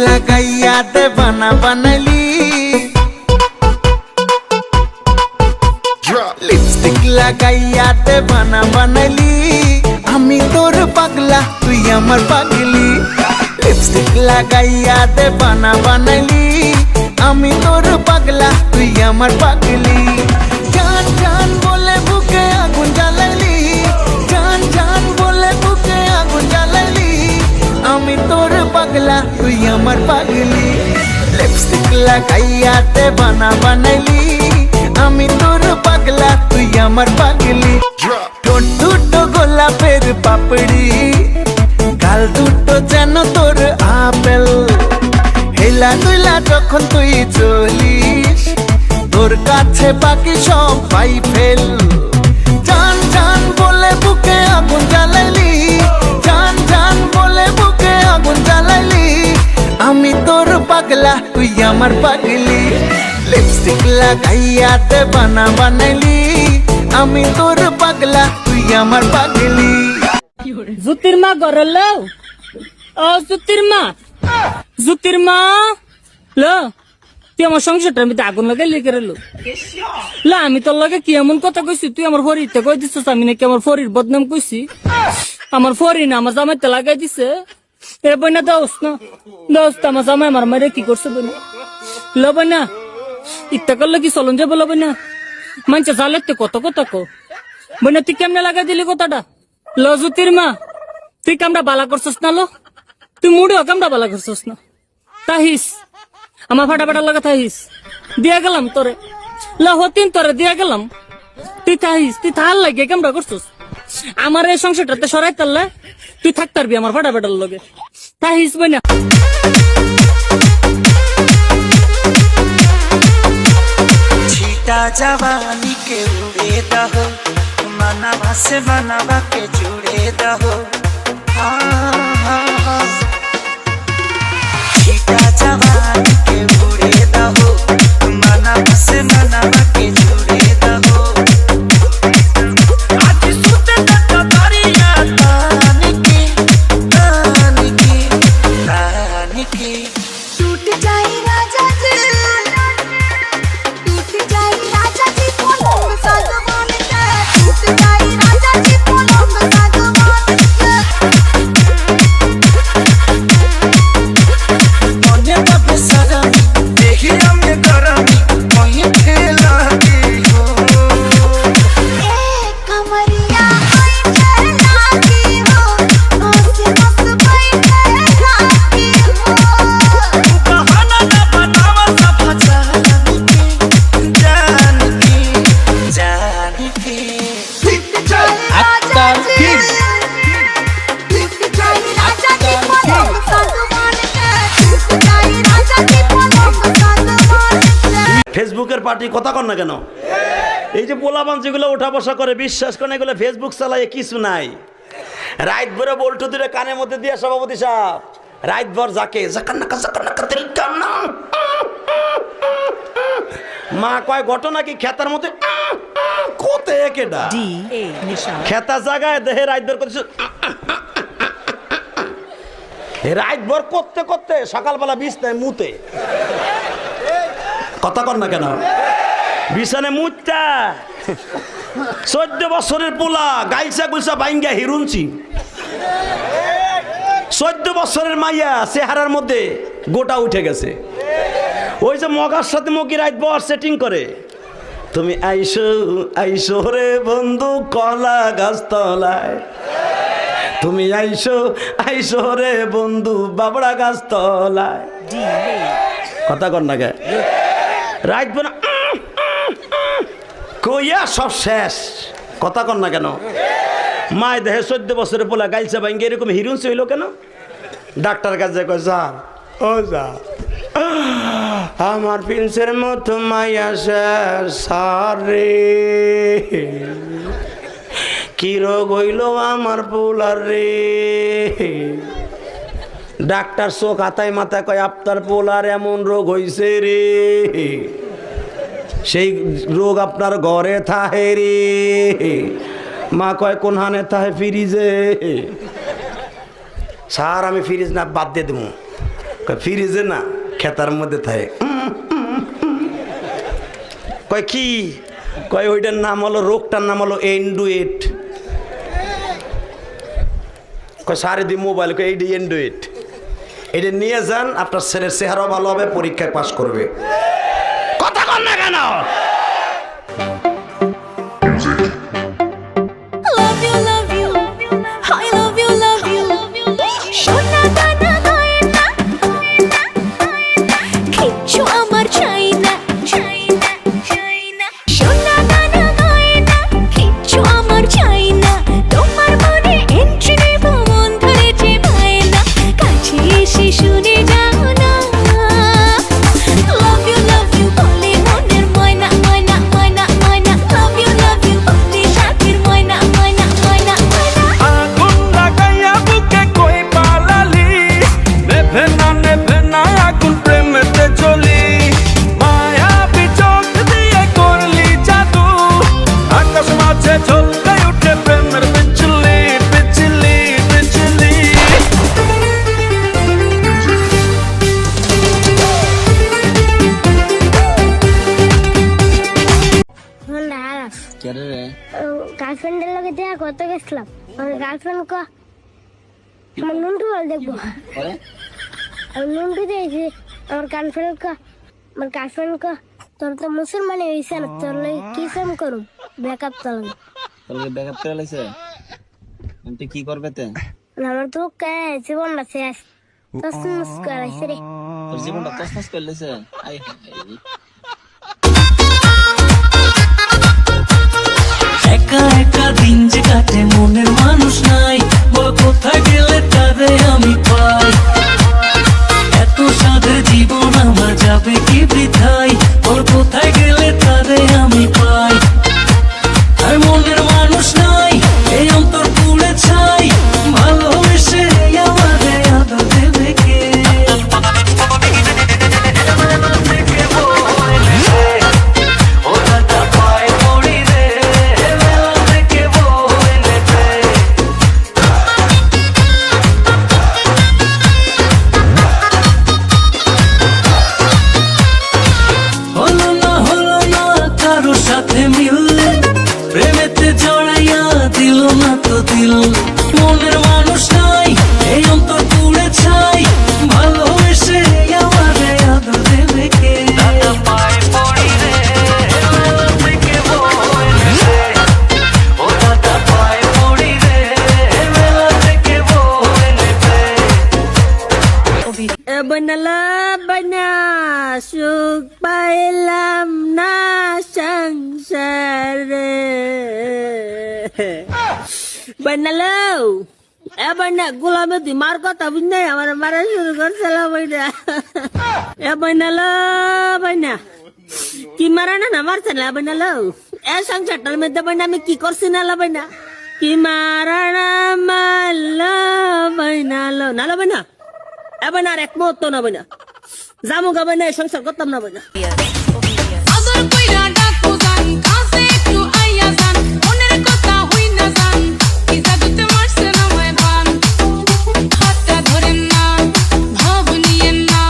লাগাইয়া দেবানা বানাইলি লিপস্টিক লাগাইয়া দেবানা বানাইলি আমি তোর পাগলা তুই আমার পাগলি লিপস্টিক লাগাইয়া দেবানা বানাইলি আমি তোর পাগলা তুই আমার পাগলি জান জান বলে বুকে আগুন জ্বালাইলি জান জান বলে বুকে আগুন জ্বালাইলি আমি তোর পাগলা তুই আমার পাগলি লিপস্টিক লাগাইয়া দেবানা বানাইলি আমি তোর পাগলা তুই আমার পাগলি ঠোঁট দুটো গোলাপের পাপড়ি গাল দুটো যেন তোর আপেল হেলা দুইলা যখন তুই চলিস তোর কাছে বাকি সব পাই ফেল জান জান বলে বুকে আগুন জ্বালাইলি জান জান বলে বুকে আগুন জ্বালাইলি আমি তোর পাগলা তুই আমার পাগলি লিপস্টিক লাগাইয়া দেবানা বানাইলি আমি তোর পাগলা তুই আমার পাগলি জুতির মা ঘরে লো ও জুতির মা লো তুই আমার সংসারটার মধ্যে আগুন লাগাই লেগে লো লা আমি তোর লগে কি এমন কথা কইছি তুই আমার ফরিতে কই দিছিস আমি নাকি আমার ফরির বদনাম কইছি আমার ফরি না আমার জামাইতে লাগাই দিছে এ বইনা দোস্ত আমার জামাই আমার মারে কি করছে বইনা লো বইনা ইত্যা করলে কি চলন যাবো লো বইনা মানছে জালেতে কত কথা কো বইনা তুই কেমনে লাগাই দিলি কথাটা লো জুতির মা তুই কামটা বালা করছস না লো তুই মুড়েও কামটা বালা করছস না তাহিস আমার ফাটা লাগা তাহিস দিয়া গেলাম তোরে লো হতিন তোরে দিয়া গেলাম তুই তাহিস তুই থাল লাগে কামটা করছস আমার এই সংসারটাতে সরাই তারলে তুই থাক পারবি আমার ফাটা লগে তাহিস বইনা छिटा जवानी के उड़े दहो मनवा से मनवा के जुड़े दहो छिटा जवानी के उड़े दहो मनवा से मनवा के जुड़े दहो आज सुते तक दरिया तानी के टूट जाए राजा जी टूट जाए राजा जी पलंग सागवान का टूट जाए राजा जी पलंग सागवान का मने बाबे सरामी देखी हमने गरमी कहीं खेला की हो ए कमरिया आई चला की हो ओसे मस्त बैठे राती हो बहाना ना बनावा सब जान की टूट जाए राजा जी टूट जाए राजा जी पलंग सागवान का टूट जाए राजा जी पलंग सागवान का ফেসবুকের পার্টি কথা কন না কেন এই যে পোলাপান যেগুলো ওঠা বসা করে বিশ্বাস করেন এগুলো ফেসবুক চালায় কিছু নাই রাত ভরে বল্টু দূরে কানের মধ্যে দিয়ে সভাপতি সাহেব রাত ভর যাকে জাকান্নাকা তেল টান্না মা কয় ঘটনা কি খেতার মধ্যে কোতে কেডা খেতা জায়গায় দেহে রাত ভর করছে রাত ভর করতে করতে সকালবেলা বিছনায় মুতে কথা কর না কেন বিছানে মুতটা 14 বছরের পোলা গাইসা গুলসা বাইঙ্গা হিরুনছি 14 বছরের মাইয়া চেহারার মধ্যে গোটা উঠে গেছে ওই যে মগার সাথে মকি রাত বর সেটিং করে তুমি আইসো আইসো রে বন্ধু কলা গাছ তলায় তুমি আইসো আইসো রে বন্ধু বাবড়া গাছ তলায় কথা কর না কে রাত বোনা কইয়া সব শেষ কথা কর না কেন মায় দেহে 14 বছরের পোলা গাইলছে ভাঙ্গে এরকম হিরুন হইল কেন ডাক্তার কাছে কয় স্যার ও স্যার আমার প্রিন্সের মতো মাইয়া শেষ সারে কি রোগ হইল আমার পোলার রে ডাক্তার চোখ হাতায় মাথা কয় আপনার পোলার এমন রোগ হইছে রে সেই রোগ আপনার ঘরে থাহে রে মা কয় কোন হানে থাহে ফ্রিজে স্যার আমি ফ্রিজ না বাদ দিয়ে দেবো কয় ফ্রিজে না খেতার মধ্যে থাকে। কয় কি? কয় ওইটার নাম হলো, রোগটার নাম হলো এন্ডুয়েট। কয় সারে দি মোবাইল, কয় এইটা এন্ডুয়েট, এটা নিয়ে যান, আপনার ছেলের চেহারাও ভালো হবে, পরীক্ষায় পাশ করবে। কথা কন না কেন? Love you, love you. I love you, love you. সোনা দানা গয়না, কিচ্ছু আমার চাই না, চাই না, চাই না। সোনা দানা গয়না, কিচ্ছু আমার চাই না। তোমার মনে entry নেব, মন ধরেছে বায়না। কাছে এসে শুনে যাও না। Love you, বলে মনের ময়না, ময়না, ময়না, ময়না। Love you, বলে সাথীর ময়না, ময়না, ময়না, ময়না। আগুন লাগাইয়া বুকে কই পালালি, নেভে না আগুন প্রেমেতে চলি। মায়াবী চোখ দিয়ে করলি জাদু, আকাশ মাঝে ঝলকে উঠে প্রেমের বিচলি, বিচলি, বিচলি। গার্লফ্রেন্ডের লগে দেখা করতে গেছিলাম, আমার গার্লফ্রেন্ড ক আমার নুন্টু বল দেখবো, আমি নুন্টু দিয়েছি। আমার গার্লফ্রেন্ড ক তোর তো মুসলমানি হয়েছে না, তোর লাগে কি ফেম করুম, ব্রেকআপ তো লাগে। তোকে ব্যাকআপ করে লাইছে, তুই কি করবে তে? আমার তো জীবনটা শেষ, তসমস করাইছে রে। তোর জীবনটা তছনছ করে লাইছে। আই একা একা দিন যে কাটে, মনের মানুষ নাই, বল কোথায় গেলে তারে আমি পাই। এত সাদের জীবন আমার যাবে কি বৃথায়, বল কোথায় গেলে তারে আমি পাই। আর মনের মানুষ নাই, এই অন্তর পুড়ে ছাই, ভালোবেসে আমারে আদর দেবে কে? হলো না কারোর সাথে মিললে, প্রেমেতে জড়াইয়া দিল না তো দিল। মনের মানুষ নাই, এই অন্তর পুড়ে ছাই, ভালোবেসে আমারে আদর দেবে কে? বনালা বনা সুখ পাইলাম না সংসারে। বনালো এ বনা গোলামে তুই মার কথা বুঝনাই, আমার মারা শুরু করছিলাম ওইটা। এ বনালো বনা কি মারা না মারছে না বনালো, এ সংসারটার মধ্যে বনা আমি কি করছি না বনা, কি মারা না মারলো বনালো না বনা। এবার আর এক মুহূর্ত না বইনা জামু গাবে না, সংসার করতাম না বইনা। আদর কইরা ডাকো জান, কাছে একটু আইয়া জান, মনের কথা হই না জান, কি জাদুতে মারছে না হয় বান। হাতটা ধরেন না, ভাব নিয়েন না,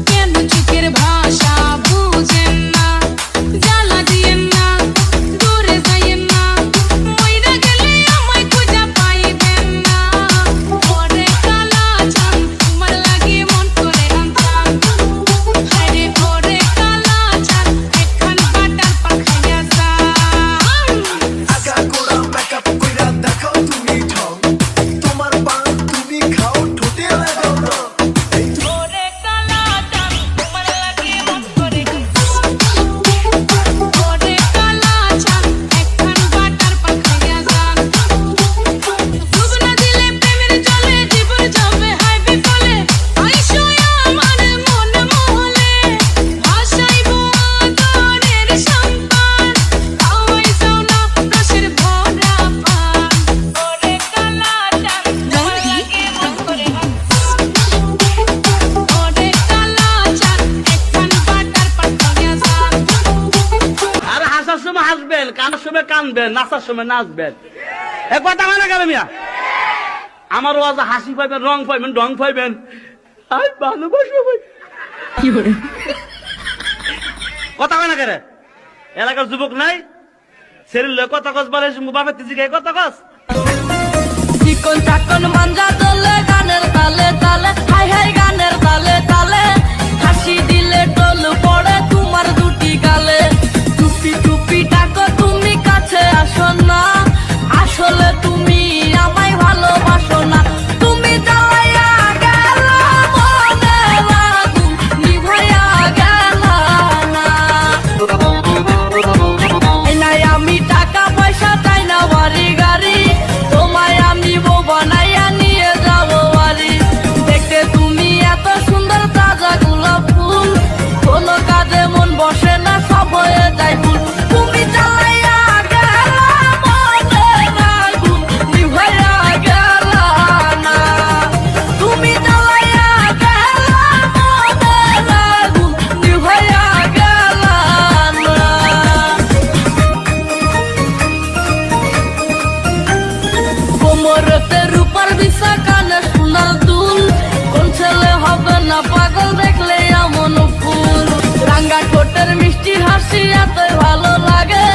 কেন চোখের ভাষা বুঝেন না। জ্বালা দিয়েন না, দূরে যাইয়েন না, মইরা গেলে আমায় খুঁজা পাইবেন না। ওরে কালা চান, তোমার লাগে মন করে আনতাম। হায়রে ওরে কালা চান, একখান বাটার পাখাইয়া যান। ওরে কালা চান, তোমার লাগে মন করে আনতাম। ওরে কালা চান, একখান বাটার পাখাইয়া যান। ডুব না দিলে প্রেমের জলে জীবন যাবে হায় বিফলে। আইসো আমার মন মহলে, ভাসাইব আদরের সম্পান। খাওয়াই যাও না রসের ভরা পান। ওরে কালা চান, তোমার লাগে মন করে আনতাম। ওরে কালা চান, একখান বাটার পাখাইয়া যান। আর হাসার সময় হাসবেন, কানার সময় কানবেন, নাচার সময় নাচবেন। এক কথা হয় না কেন মিয়া? আমার ওয়াজে হাসি পাইবেন, রং পাইবেন, ঢং পাইবেন, আই ভালোবাসো ভাই। কথা কয় না কেরে? এলাকার যুবক নাই সেরিল কথা কস বলে বাপের তিজি গায়ে কথা কস। চিকন চাকন মাঞ্জা দলে গানের তালে তালে হাই হাই গানের তালে তালে হাসি দিলে টোল পড়ে তোমার দুটি গালে টুপি টুপি ডাকো তুমি কাছে আসো না আসলে তুমি আমায় ভালোবাসো না তুমি জ্বালাইয়া গেলা মনের আগুন নিভাইয়া গেলা না এই নাই আমি টাকা পয়সা চাই না বাড়ি গাড়ি তোমায় আমি বউ বানাইয়া নিয়ে যাবো বাড়ি দেখতে তুমি এত সুন্দর তাজা গোলাপ ফুল কোনো কাজে মন বসে না সব হয়ে যায় ফুল তুমি জ্বালাইয়া গেলা মনের আগুন নিভাইয়া গেলা না তুমি জ্বালাইয়া গেলা মনের আগুন নিভাইয়া গেলা না কোমরতে রূপার বিছা কানে সোনার দুল কোন ছেলে হবে না পাগল দেখলে এমন ফুল রাঙ্গা ঠোঁটের মিষ্টি হাসি এতই ভালো লাগে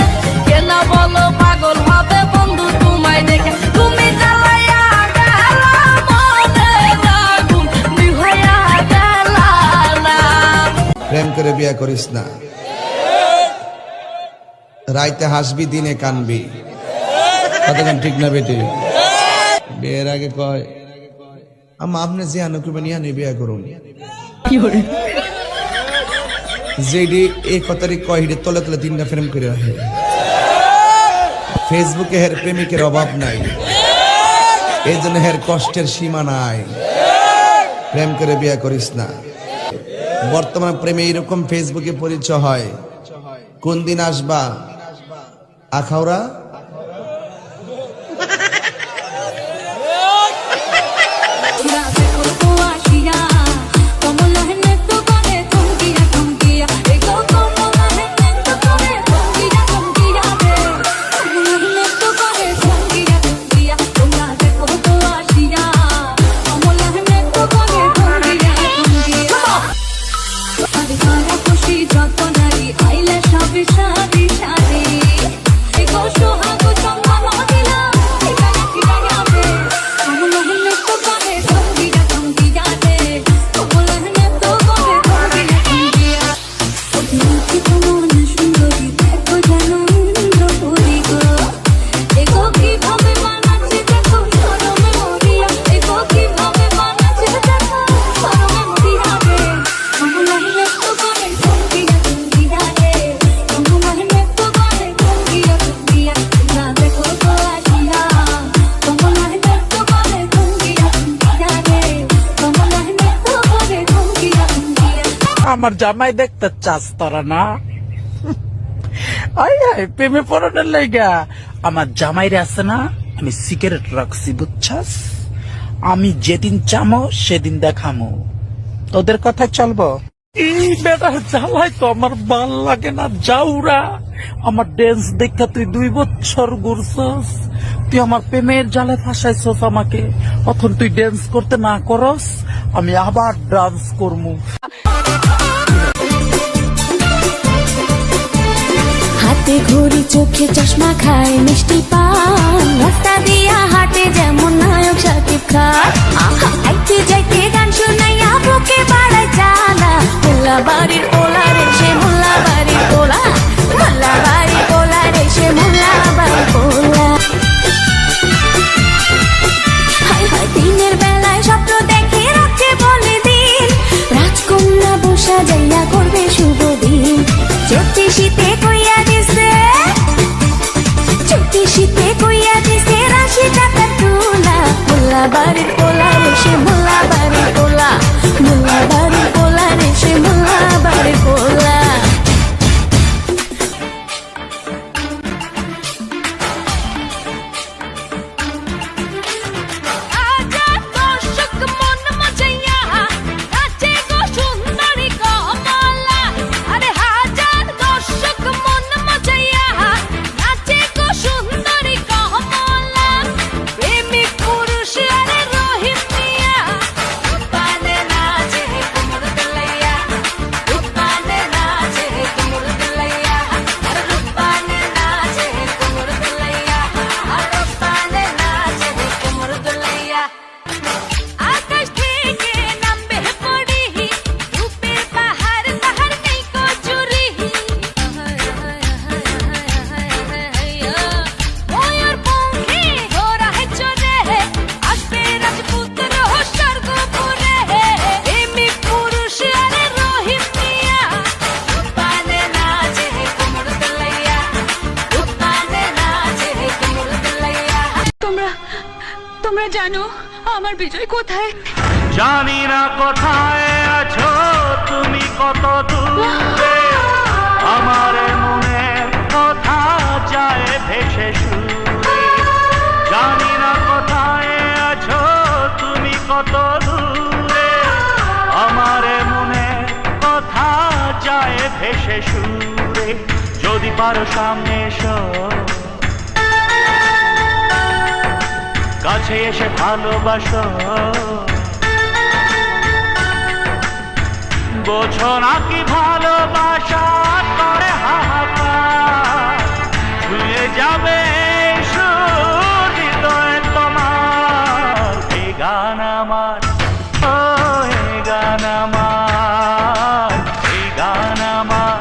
কেনা বলো পাগল হবে বন্ধু তোমায় দেখে তুমি জ্বালাইয়া গেলা মনের আগুন নিভাইয়া গেলা না প্রেম করে বিয়ে করিস না, রাইতে হাসবি দিনে কানবি। কতক্ষণ ঠিক না বেটি? বিয়ের আগে কয় আম্মা আপনি যে আনো করবেন ইয়া নিয়ে বিয়ে করুন। যেডি এই কথারই কয় হিডে তলে তলে তিনটা প্রেম করে রাখে। ফেসবুকে হের প্রেমিকের অভাব নাই, এই জন্য হের কষ্টের সীমা নাই। প্রেম করে বিয়ে করিস না। বর্তমান প্রেমে এইরকম ফেসবুকে পরিচয় হয়। কোন দিন আসবা আখাউড়া? আমার জামাই দেখতে চাস তোরা না? আয় আয় প্রেমে পড়ানোর লাইগা আমার জামাইরে আছে না আমি সিগারেট রাখছি বুঝছাস। আমি যেদিন চামো সেদিন দেখামো, তোদের কথা চলবো। এই বেটার জ্বালাই তো আমার ভাল লাগে না। যাউরা আমার ড্যান্স দেখা তুই 2 বছর ঘুরছস, তুই আমার প্রেমের জালে ফাঁসাইছস আমাকে। এখন তুই ড্যান্স করতে না করস, আমি আবার ডান্স করমু। হাতে ঘড়ি চোখে চশমা খায় মিষ্টি পান রাস্তা দিয়া হাটে যেমন নায়ক শাকিব খান আইতে যাইতে গান শোনাইয়া বুকে বাড়ায় জ্বালা মোল্লা বাড়ির পোলা রে সে মোল্লা বাড়ির পোলা মোল্লা বাড়ির পোলা রে সে মোল্লা বাড়ির পোলা হাই হাই দিনের বেলায় স্বপ্ন দেখে রাত্রে বলে দিন রাজকন্যা বসা যাইয়া করবে শুভ দিন চোখে শীতে কইয়া দিছে চোখে শীতে কইয়া দিছে রাশি টাকা তোলা মোল্লা বাড়ির পোলা রে সে মোল্লা বাড়ির পোলা মোল্লা বাড়ির পোলা রে সে মোল্লা বাড়ির পোলা তোমরা জানো আমার বিজয় কোথায়? জানি না কোথায় আছো তুমি, কত দূরে আমার মনে কথা যায় ভেসে সুরে। জানি না কোথায় আছো তুমি, কত দূরে আমার মনে কথা যায় ভেসে সুরে। যদি পারো সামনে এসো, কাছে এসে ভালোবাসো, বোঝো না কি ভালোবাসা করে হাহাকার, ছুঁয়ে যাবে হৃদয় তোমার। এই গান আমার, ও এই গান আমার, এই গান আমার।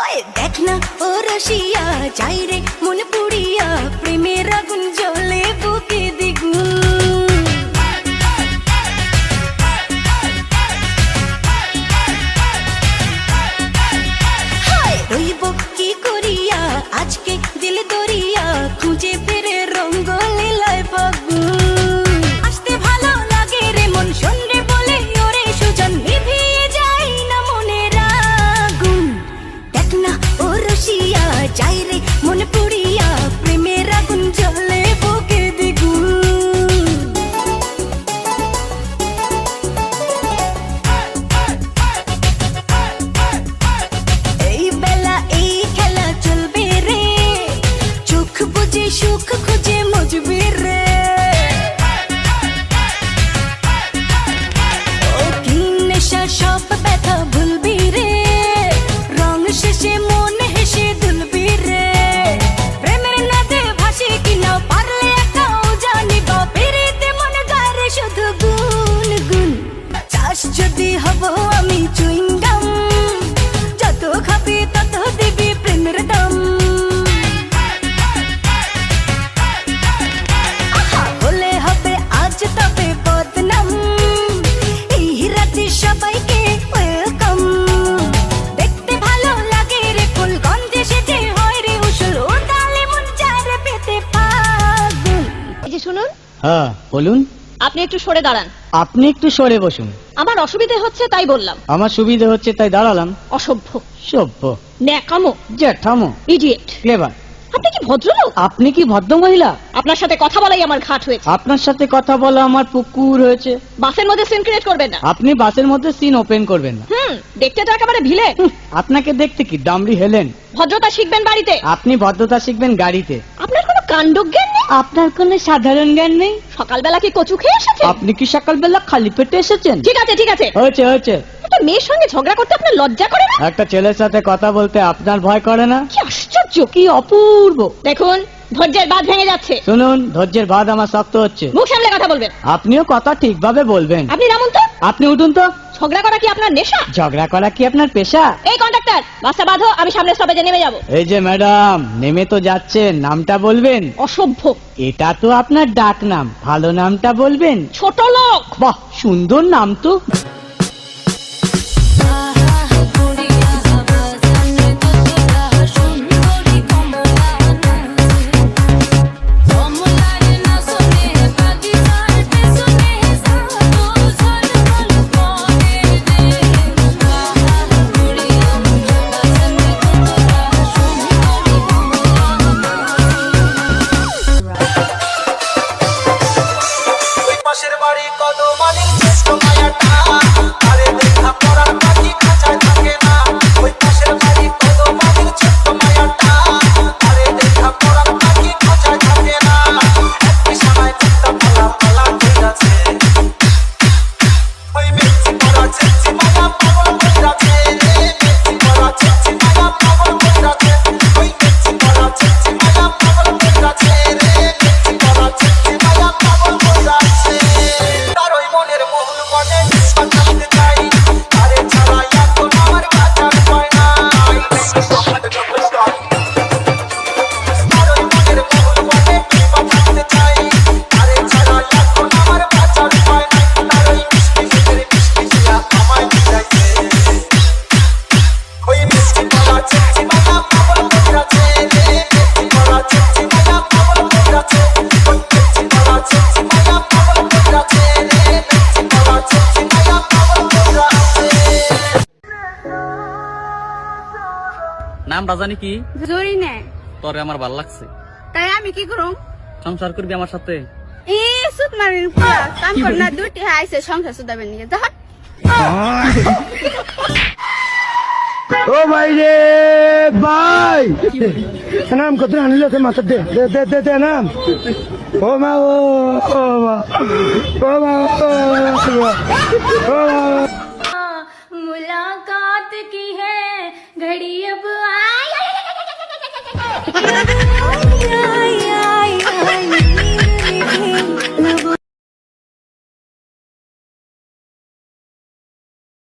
ওই দেখ না ও রসিয়া যাই রে মন পুড়িয়া, প্রেমের আগুন জ্বলে বুকে দ্বিগুণ। হায় রইব কি করিয়া আজকে দিল দরিয়া, খুঁজে ফেরে রঙ্গ লীলায় ফাগুন। আসতে ভালো লাগে রে মন শোন রে বলে ওরে সুজন, নিভিয়ে যায় না মনের আগুন। দেখ না ও রসিয়া যাই রে মন পুড়িয়া, প্রেমের আগুন জ্বলে বুকে দ্বিগুণ। এই বেলা এই খেলা চলবে রে, চোখ বুঝে সুখ খুঁজে মজবে রে। ও কি নেশা সব ব্যথা ভুলবি রে, রং শেষে মন হেসে দুলবি রে। প্রেমের নদে ভাসি কিনা পারলে একাও জানিব, পেরিতে মন গায় রে শুধু গুন গুন। চাষ যদি হব আমি চুইংগাম, যত খাবি তত দিবি প্রেমের দাম। আহা, হলে হবে আজ তবে বদনাম, এই রাতে সবাইকে ওয়েলকাম। দেখতে ভালো লাগে রে ফুল গন্ধে সেজে হয় রে উসুল, ও তালে মন চায় রে পেতে পাগুন। এই যে শুনুন, হ্যাঁ বলুন। আপনি একটু সরে দাঁড়ান। আপনি একটু সরে বসুন। আমার অসুবিধে হচ্ছে তাই বললাম। আমার সুবিধে হচ্ছে তাই দাঁড়ালাম। অসভ্য, সভ্য, ন্যাকামো, জ্যাঠামো, ইডিয়েট। ক্লেভার। আপনি কি ভদ্রলোক? আপনি কি ভদ্র মহিলা? আপনার সাথে কথা বলাই আমার ঘাট হয়েছে। আপনার সাথে কথা বলা আমার পুকুর হয়েছে। বাসের মধ্যে সিন ক্রিয়েট করবেন না। আপনি বাসের মধ্যে সিন ওপেন করবেন না। দেখতে তো একেবারে ভিলে। আপনাকে দেখতে কি দামড়ি হেলেন? ভদ্রতা শিখবেন বাড়িতে। আপনি ভদ্রতা শিখবেন গাড়িতে। আপনার কোনো কাণ্ডজ্ঞান নেই। আপনার কোনো সাধারণ জ্ঞান নেই। সকালবেলা কি কচু খেয়ে এসেছেন? আপনি কি সকালবেলা খালি পেটে এসেছেন? ঠিক আছে ঠিক আছে, হয়েছে হয়েছে। একটা মেয়ের সঙ্গে ঝগড়া করতে আপনার লজ্জা করে না? একটা ছেলের সাথে কথা বলতে আপনার ভয় করে না? কি আশ্চর্য, কি অপূর্ব। দেখুন ধৈর্যের বাঁধ ভেঙে যাচ্ছে। শুনুন, ধৈর্যের বাঁধ আমার শক্ত হচ্ছে। মুখ সামলে কথা বলবেন। আপনিও কথা ঠিকভাবে বলবেন। আপনি নামুন তো। আপনি উঠুন তো। ঝগড়া করা কি আপনার নেশা? ঝগড়া করা কি আপনার পেশা? এই কন্ডাক্টর, বাসটা বাঁধো, আমি সামনের স্টপেজে নেমে যাব। এই যে ম্যাডাম, নেমে তো যাচ্ছেন, নামটা বলবেন। অসভ্য। এটা তো আপনার ডাক নাম, ভালো নামটা বলবেন। ছোট লোক। বাহ, সুন্দর নাম তো। পাশের বাড়ি কত মালিক জ্যেষ্ঠ মায়াটা নামটা জানি কি? জরি নে তোরে আমার ভাল লাগছে। তাই আমি কি করুম? সংসার করবি আমার সাথে? এ সুত মারির পর কাম কর না, দুটি আইছে সংসার সুদাবেন নিয়ে যা। ও ভাই রে ভাই, নাম কত আনলো তো মাথা দে দে দে দে দে নাম। ও মা ও মা ও মা ও মা। मुलाकात की है घड़ी अब आई